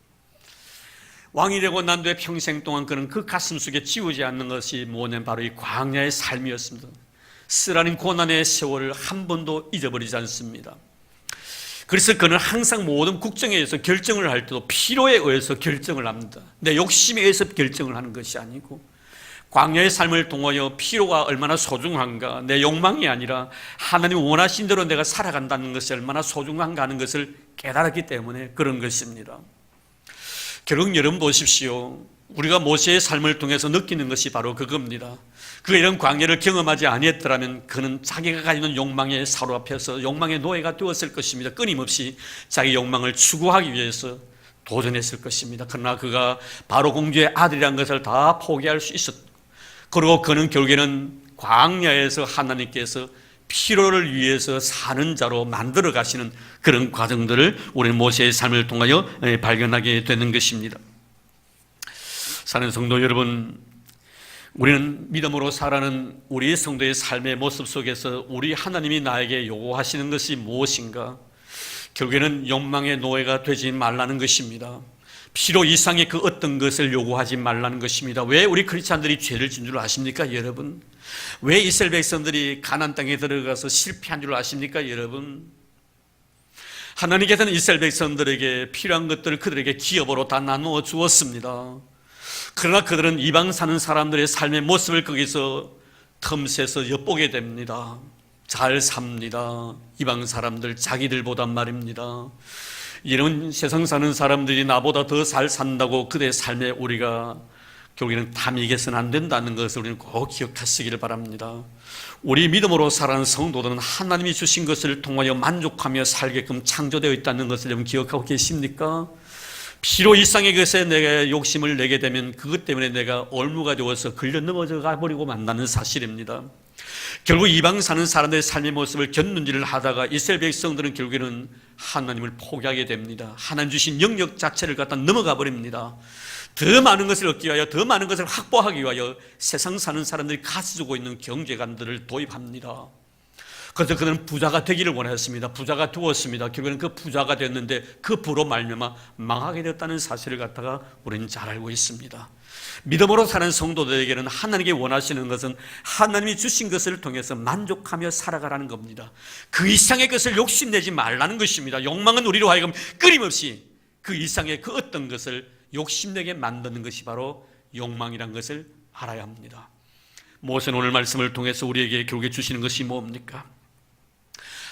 왕이 되고 난 뒤에 평생 동안 그는 그 가슴 속에 지우지 않는 것이 뭐냐면 바로 이 광야의 삶이었습니다. 쓰라린 고난의 세월을 한 번도 잊어버리지 않습니다. 그래서 그는 항상 모든 국정에 의해서 결정을 할 때도 필요에 의해서 결정을 합니다. 내 욕심에 의해서 결정을 하는 것이 아니고 광야의 삶을 통하여 필요가 얼마나 소중한가, 내 욕망이 아니라 하나님 원하신 대로 내가 살아간다는 것이 얼마나 소중한가 하는 것을 깨달았기 때문에 그런 것입니다. 결국 여러분 보십시오. 우리가 모세의 삶을 통해서 느끼는 것이 바로 그겁니다. 그가 이런 광야를 경험하지 아니했더라면 그는 자기가 가지는 욕망에 사로잡혀서 욕망의 노예가 되었을 것입니다. 끊임없이 자기 욕망을 추구하기 위해서 도전했을 것입니다. 그러나 그가 바로 공주의 아들이라는 것을 다 포기할 수 있었고, 그리고 그는 결국에는 광야에서 하나님께서 필요를 위해서 사는 자로 만들어 가시는 그런 과정들을 우리는 모세의 삶을 통하여 발견하게 되는 것입니다. 사는 성도 여러분, 우리는 믿음으로 살아가는 우리 성도의 삶의 모습 속에서 우리 하나님이 나에게 요구하시는 것이 무엇인가? 결국에는 욕망의 노예가 되지 말라는 것입니다. 필요 이상의 그 어떤 것을 요구하지 말라는 것입니다. 왜 우리 크리스찬들이 죄를 진 줄 아십니까, 여러분? 왜 이스라엘 백성들이 가나안 땅에 들어가서 실패한 줄 아십니까, 여러분? 하나님께서는 이스라엘 백성들에게 필요한 것들을 그들에게 기업으로 다 나누어 주었습니다. 그러나 그들은 이방 사는 사람들의 삶의 모습을 거기서 틈새서 엿보게 됩니다. 잘 삽니다. 이방 사람들, 자기들보다 말입니다. 이런 세상 사는 사람들이 나보다 더 잘 산다고 그들의 삶에 우리가 결국에는 탐닉해서는 안 된다는 것을 우리는 꼭 기억하시기를 바랍니다. 우리 믿음으로 살아가는 성도들은 하나님이 주신 것을 통하여 만족하며 살게끔 창조되어 있다는 것을 여러분 기억하고 계십니까? 필요 이상의 것에 내가 욕심을 내게 되면 그것 때문에 내가 올무가 되어서 걸려 넘어져 가버리고 만나는 사실입니다. 결국 이방 사는 사람들의 삶의 모습을 견눈질을 하다가 이스라엘 백성들은 결국에는 하나님을 포기하게 됩니다. 하나님 주신 영역 자체를 갖다 넘어가 버립니다. 더 많은 것을 얻기 위하여, 더 많은 것을 확보하기 위하여 세상 사는 사람들이 가지고 있는 경제관들을 도입합니다. 그래서 그들은 부자가 되기를 원했습니다. 부자가 되었습니다. 결국에는 그 부자가 됐는데 그 부로 말미암아 망하게 됐다는 사실을 갖다가 우리는 잘 알고 있습니다. 믿음으로 사는 성도들에게는 하나님께 원하시는 것은 하나님이 주신 것을 통해서 만족하며 살아가라는 겁니다. 그 이상의 것을 욕심내지 말라는 것입니다. 욕망은 우리로 하여금 끊임없이 그 이상의 그 어떤 것을 욕심내게 만드는 것이 바로 욕망이라는 것을 알아야 합니다. 모세는 오늘 말씀을 통해서 우리에게 결국에 주시는 것이 뭡니까?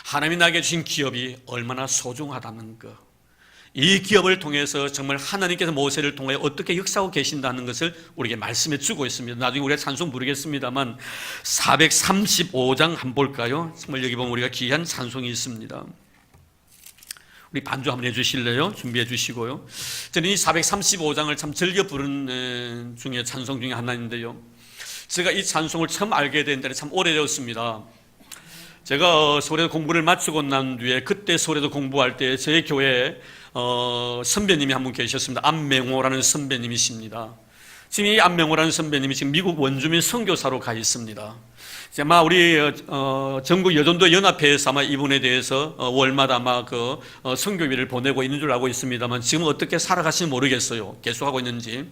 하나님이 나에게 주신 기업이 얼마나 소중하다는 것, 이 기업을 통해서 정말 하나님께서 모세를 통해 어떻게 역사하고 계신다는 것을 우리에게 말씀해 주고 있습니다. 나중에 우리가 찬송 부르겠습니다만 435장 한번 볼까요? 정말 여기 보면 우리가 귀한 찬송이 있습니다. 우리 반주 한번 해주실래요? 준비해 주시고요. 저는 이 435장을 참 즐겨 부르는 중에 찬송 중에 하나인데요, 제가 이 찬송을 처음 알게 된 데는 참 오래되었습니다. 제가 소래도 공부를 마치고 난 뒤에 그때 소래도 공부할 때 저희 교회에 선배님이 한 분 계셨습니다. 안명호라는 선배님이십니다. 지금 이 안명호라는 선배님이 지금 미국 원주민 선교사로 가 있습니다. 아마 우리 전국 여전도 연합회에서 아마 이분에 대해서 월마다 아마 그 선교비를 보내고 있는 줄 알고 있습니다만 지금 어떻게 살아가시는지 모르겠어요. 계속하고 있는지.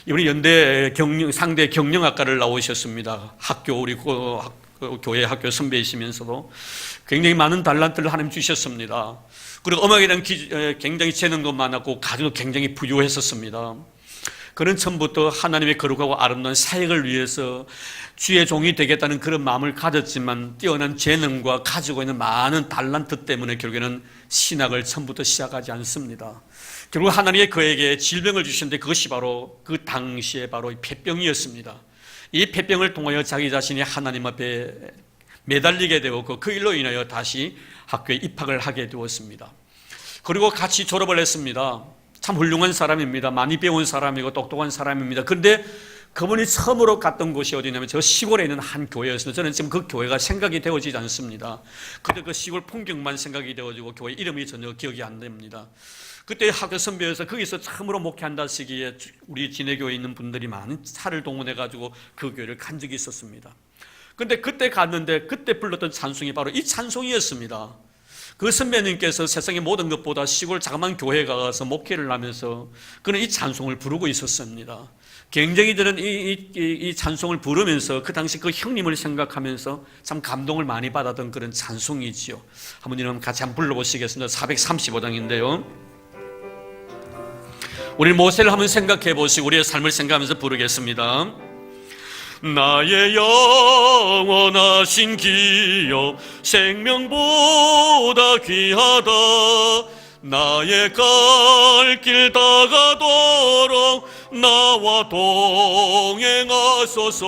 이분이 연대 상대 경영학과를 나오셨습니다. 학교 우리 그 교회 학교 선배이시면서도 굉장히 많은 달란트를 하나님 주셨습니다. 그리고 음악에 대한 굉장히 재능도 많았고 가정도 굉장히 부유했었습니다. 그는 처음부터 하나님의 거룩하고 아름다운 사역을 위해서 주의 종이 되겠다는 그런 마음을 가졌지만 뛰어난 재능과 가지고 있는 많은 달란트 때문에 결국에는 신학을 처음부터 시작하지 않습니다. 결국 하나님이 그에게 질병을 주셨는데 그것이 바로 그 당시에 바로 폐병이었습니다. 이 폐병을 통하여 자기 자신이 하나님 앞에 매달리게 되었고 그 일로 인하여 다시 학교에 입학을 하게 되었습니다. 그리고 같이 졸업을 했습니다. 참 훌륭한 사람입니다. 많이 배운 사람이고 똑똑한 사람입니다. 그런데 그분이 처음으로 갔던 곳이 어디냐면 저 시골에 있는 한 교회였습니다. 저는 지금 그 교회가 생각이 되어지지 않습니다. 그때 그 시골 풍경만 생각이 되어지고 교회 이름이 전혀 기억이 안 됩니다. 그때 학교 선배여서 거기서 처음으로 목회한다 시기에 우리 진해교회에 있는 분들이 많은 차를 동원해가지고 그 교회를 간 적이 있었습니다. 그런데 그때 갔는데 그때 불렀던 찬송이 바로 이 찬송이었습니다. 그 선배님께서 세상의 모든 것보다 시골 자그마한 교회에 가서 목회를 하면서 그는 이 찬송을 부르고 있었습니다. 굉장히 저는 이 찬송을 부르면서 그 당시 그 형님을 생각하면서 참 감동을 많이 받았던 그런 찬송이지요. 한번 여러분 같이 한번 불러보시겠습니다. 435장인데요. 우리 모세를 한번 생각해 보시고 우리의 삶을 생각하면서 부르겠습니다. 나의 영원하신 기여 생명보다 귀하다. 나의 갈 길 다가도록 나와 동행하소서.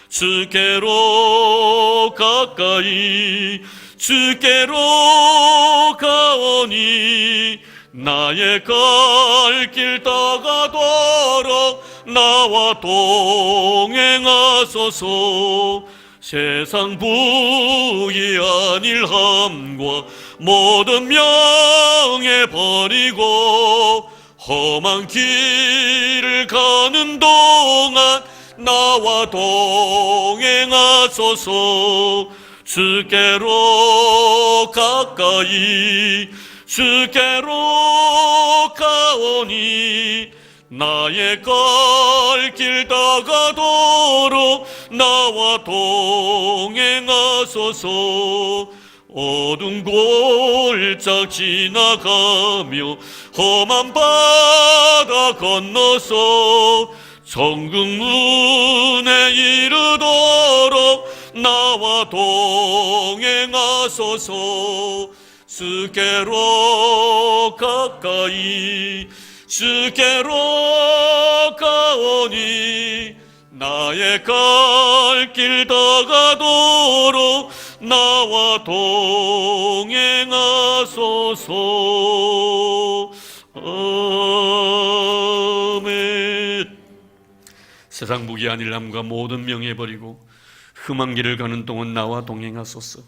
주께로 가까이 주께로 가오니 나의 갈 길 다가도록 나와 동행하소서. 세상 부귀한 일함과 모든 명예 버리고 험한 길을 가는 동안 나와 동행하소서. 주께로 가까이 주께로 가오니 나의 갈 길 다가도록 나와 동행하소서. 어두운 골짝 지나가며 험한 바다 건너서 정금문에 이르도록 나와 동행하소서. 주께로 가까이 주께로 가오니 나의 갈 길 다가도록 나와 동행하소서. 아멘. 세상 무기한 일함과 모든 명예 버리고 흠한 길을 가는 동안 나와 동행하소서.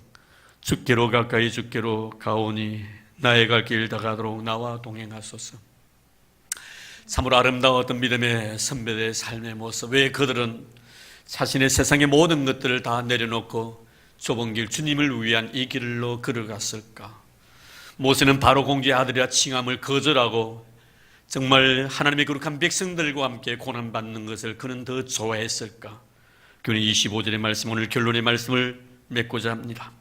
주께로 가까이 주께로 가오니 나의 갈 길 다가도록 나와 동행하소서. 참으로 아름다웠던 믿음의 선배들의 삶의 모습. 왜 그들은 자신의 세상의 모든 것들을 다 내려놓고 좁은 길 주님을 위한 이 길로 걸어갔을까? 모세는 바로 공주의 아들이라 칭함을 거절하고 정말 하나님의 거룩한 백성들과 함께 고난받는 것을 그는 더 좋아했을까? 교훈 25절의 말씀, 오늘 결론의 말씀을 맺고자 합니다.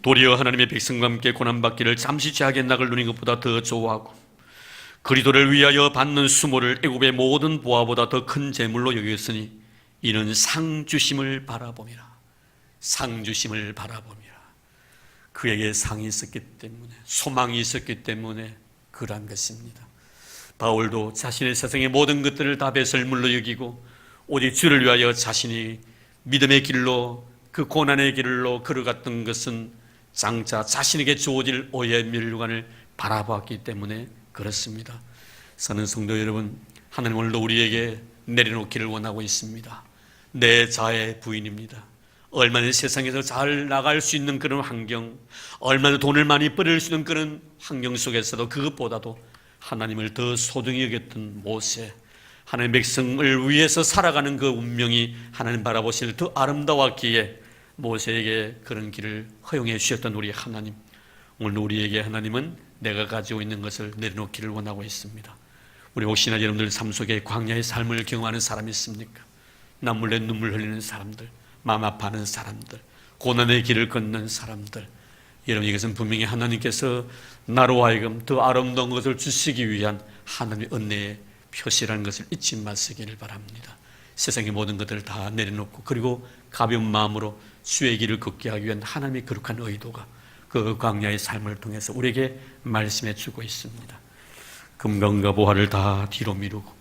도리어 하나님의 백성과 함께 고난받기를 잠시 죄악의 낙을 누린 것보다 더 좋아하고 그리스도를 위하여 받는 수모를 애굽의 모든 보화보다 더 큰 재물로 여겼으니 이는 상 주심을 바라봄이라. 상 주심을 바라봄이라. 그에게 상이 있었기 때문에, 소망이 있었기 때문에 그러한 것입니다. 바울도 자신의 세상의 모든 것들을 다 배설물로 여기고 오직 주를 위하여 자신이 믿음의 길로, 그 고난의 길로 걸어갔던 것은 장차 자신에게 주어질 오해의 멸류관을 바라보았기 때문에 그렇습니다. 사는 성도 여러분, 하나님 오늘도 우리에게 내려놓기를 원하고 있습니다. 내 자의 부인입니다. 얼마나 세상에서 잘 나갈 수 있는 그런 환경, 얼마나 돈을 많이 벌일 수 있는 그런 환경 속에서도 그것보다도 하나님을 더 소중히 여겼던 모세, 하나님의 백성을 위해서 살아가는 그 운명이 하나님 바라보실 더 아름다웠기에 모세에게 그런 길을 허용해 주셨던 우리 하나님, 오늘 우리에게 하나님은 내가 가지고 있는 것을 내려놓기를 원하고 있습니다. 우리 혹시나 여러분들 삶 속에 광야의 삶을 경험하는 사람이 있습니까? 남몰래 눈물 흘리는 사람들, 마음 아파하는 사람들, 고난의 길을 걷는 사람들, 여러분 이것은 분명히 하나님께서 나로 하여금 더 아름다운 것을 주시기 위한 하나님의 은혜의 표시라는 것을 잊지 마시기를 바랍니다. 세상의 모든 것들을 다 내려놓고 그리고 가벼운 마음으로 주의 길을 걷게 하기 위한 하나님의 거룩한 의도가 그 광야의 삶을 통해서 우리에게 말씀해 주고 있습니다. 금강과 보화를 다 뒤로 미루고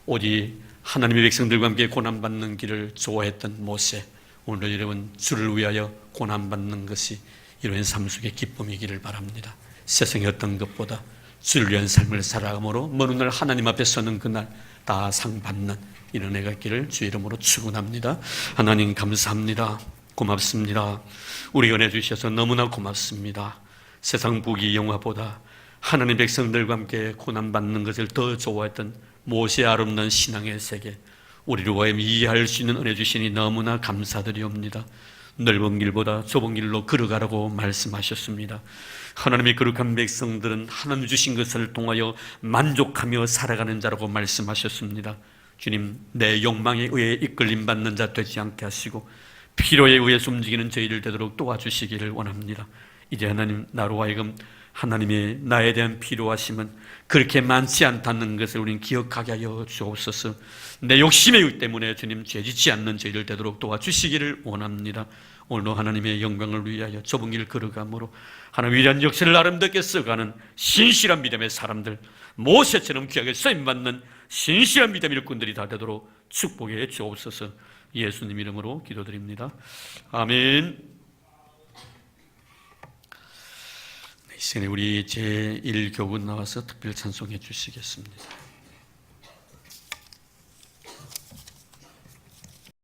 오직 하나님의 백성들과 함께 고난받는 길을 좋아했던 모세, 오늘 여러분 주를 위하여 고난받는 것이 이런 삶 속의 기쁨이기를 바랍니다. 세상의 어떤 것보다 주를 위한 삶을 살아감으로 먼 날 하나님 앞에 서는 그날 다 상 받는 이런 애가 있기를 주의 이름으로 축원합니다. 하나님 감사합니다. 고맙습니다. 우리 은혜 주셔서 너무나 고맙습니다. 세상 부귀 영화보다 하나님 백성들과 함께 고난받는 것을 더 좋아했던 모세의 아름다운 신앙의 세계, 우리를 위하여 이해할 수 있는 은혜 주시니 너무나 감사드리옵니다. 넓은 길보다 좁은 길로 걸어가라고 말씀하셨습니다. 하나님의 거룩한 백성들은 하나님 주신 것을 통하여 만족하며 살아가는 자라고 말씀하셨습니다. 주님, 내 욕망에 의해 이끌림 받는 자 되지 않게 하시고 필요에 의해 숨지기는 저희를 되도록 도와주시기를 원합니다. 이제 하나님, 나로 하여금 하나님의 나에 대한 필요하심은 그렇게 많지 않다는 것을 우리는 기억하게 하여 주옵소서. 내 욕심의 의 때문에 주님 죄짓지 않는 저희를 되도록 도와주시기를 원합니다. 오늘도 하나님의 영광을 위하여 좁은 길을 걸어가므로 하나님 위대한 역사를 아름답게 써가는 신실한 믿음의 사람들, 모세처럼 귀하게 쓰임받는 신실한 믿음의 일꾼들이 다 되도록 축복해 주옵소서. 예수님 이름으로 기도드립니다. 아멘. 이 시간에 우리 제1교분 나와서 특별 찬송해 주시겠습니다.